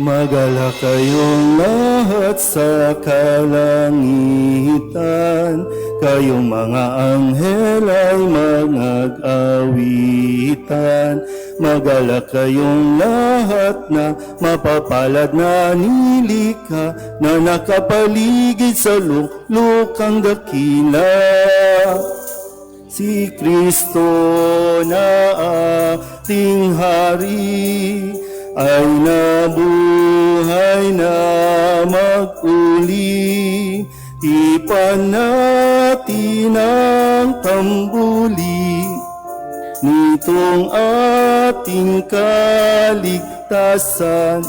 Magalak kayong lahat sa kalangitan, kayong mga anghel ay mag-awitan. Magalak kayong lahat na mapapalad na nilikha, na nakapaligid sa luklukang dakila. Si Kristo na ating Hari ay nabuhay na mag-uli. Ipan natin ang tambuli nitong ating kaligtasan.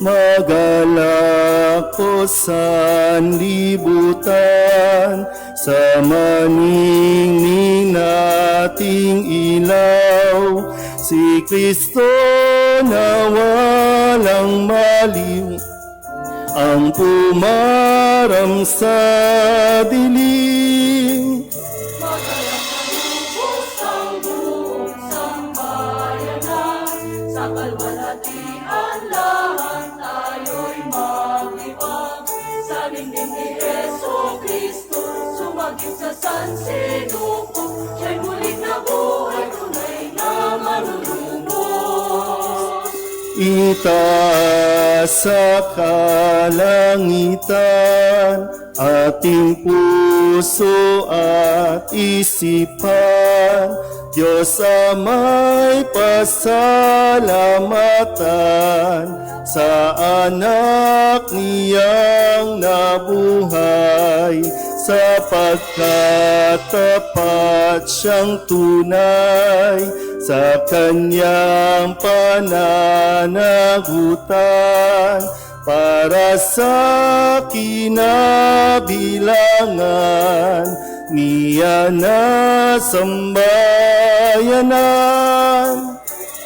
Magalak po sanlibutan sa maningning nating ilaw. Si Kristo na walang maliw ang pumaram sa dilim. Magalak na lubos ang buong sambayanan, sa kalwalhatian lahat tayo'y maglibang. Sa ningning ni Jesucristo, sumagip sa sansinuko, siya'y muling nabuhay, tunay na manunubos. Itaas sa kalangitan ating puso at isipan, Diyos Ama'y pasalamatan sa anak niyang nabuhay, sapagkat tapat siyang tunay sa kanyang pananagutan, para sa kinabilangan niya na sambayanan.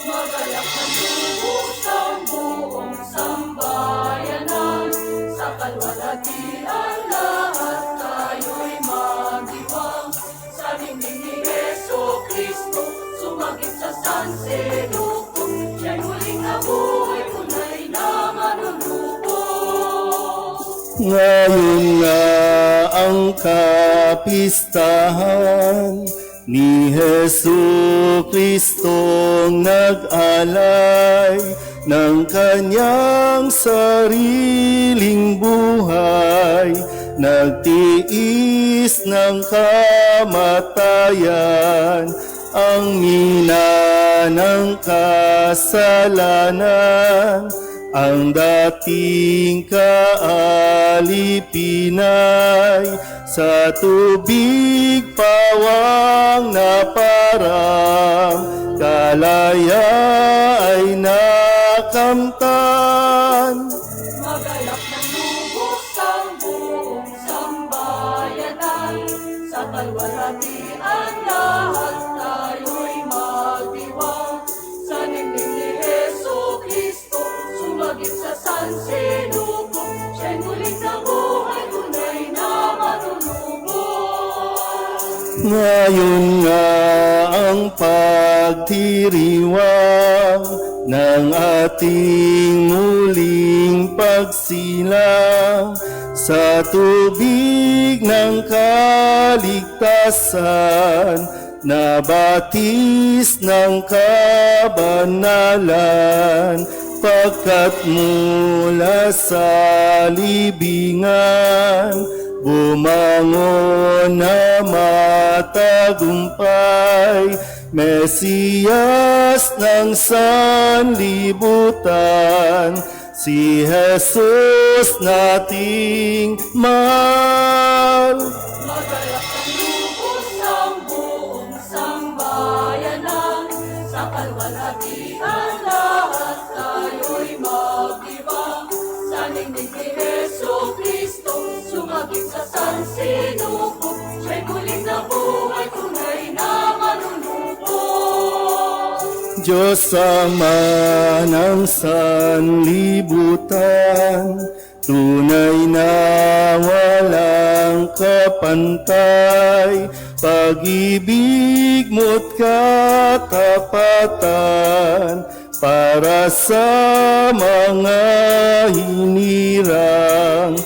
Magalak na lubos ang buong sambayanan, sa kalwalhatian lahat tayo'y maglibang. Sa ningning ni Jesucristo, sumagip sa sansinuko, siya'y muling nabuhay, tunay na manunubos. Ngayon nga ang kapistahan ni Jesucristong nag-alay ng kanyang sariling buhay, nagtiis ng kamatayan, ang mina ng kasalanan, ang dating kaalipinay, sa tubig pawang naparang, kalaya ay nakamtan. Magalak na lubos ang buong sambayanan, sa kalwalhatian lahat tayo'y magdiwang. Sa ningning ni Jesucristo, sumagip sa sansinuko, siya'y muling nabuhay, tunay na manunubos. Ngayon nga ang pagdiriwang ng ating muling pagsilang sa tubig ng kaligtasan, nabatis ng kabanalan, pagkat mula sa libingan bumangon na matagumpay, Mesiyas ng sanlibutan, si Jesus nating mahal. Magalak ang lubos ang buong sambayanan, sa kalwalhatian lahat tayo'y magdiwang. Sa ningning ni Jesucristo, sumagip sa sansinuko, siya'y muling nabuhay, tunay na manunubos. Diyos Ama ng sanlibutan, tunay na walang kapantay, pag-ibig mo't katapatan para sa mga hinirang.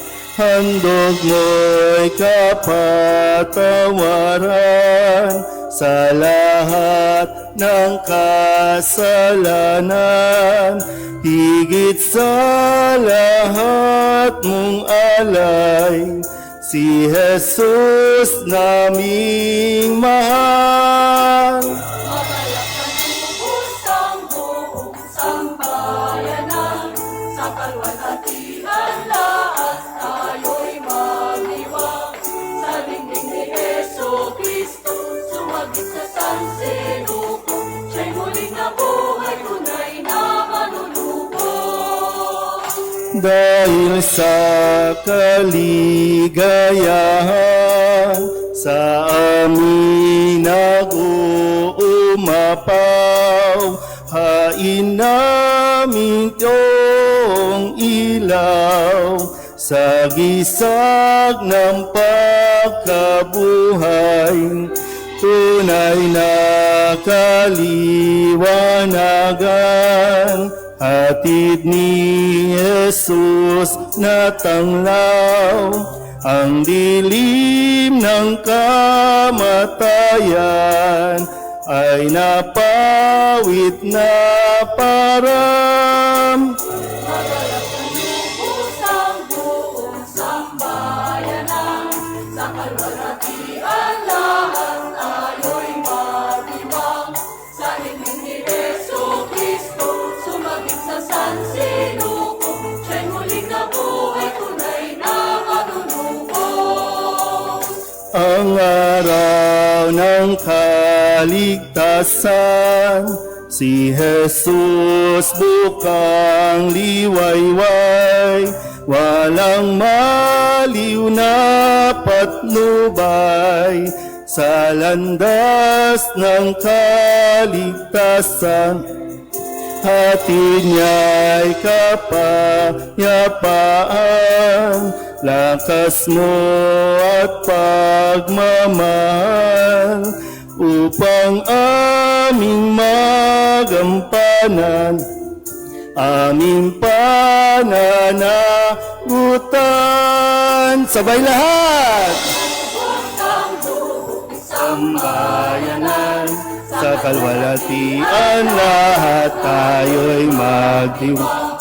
Handog mo'y kapatawaran sa lahat ng kasalanan. Higit sa lahat mong alay, si Jesus naming mahal. Magalak ang lubos ang buong sambayanan, sa kalwalhatian lahat tayo'y magdiwang. Sa dingding ni Jesucristo, sumagit sa sansinuko, siya'y muling nabuhay, tunay na manunubos. Dahil sa kaligayahan, sa amin nag-uumapaw, hain namin iyong ilaw, sa gisag ng pagkabuhay, tunay na kaliwanagan. Hatid ni Jesus na tanglaw, ang dilim ng kamatayan ay napawid na param. Magalak ang lubos ang buong sambayanan, sa kalwalhatian lahat tayo'y magdiwang. Sa dingding ni Jesucristo, sumagit sa sansinuko, siya'y muling nabuhay, tunay na manunubos. Ang araw ng kaligtasan, si Jesus bukang liwayway, walang maliw na patnubay, sa landas ng kaligtasan. Hatid niya'y kapayapaan, lakas mo at pagmamahal, upang aming magampanan aming pananagutan. Sabay lahat! Sambayanan, sa kalwalhatian lahat tayo'y magdiwang.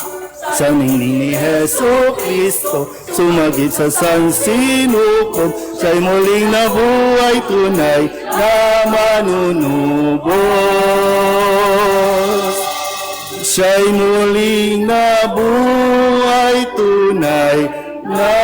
Sa ningning ni Jesucristo, sumagit sa sansinukob, siya'y muling nabuhay, tunay na manunubos. Siya'y muling nabuhay, tunay na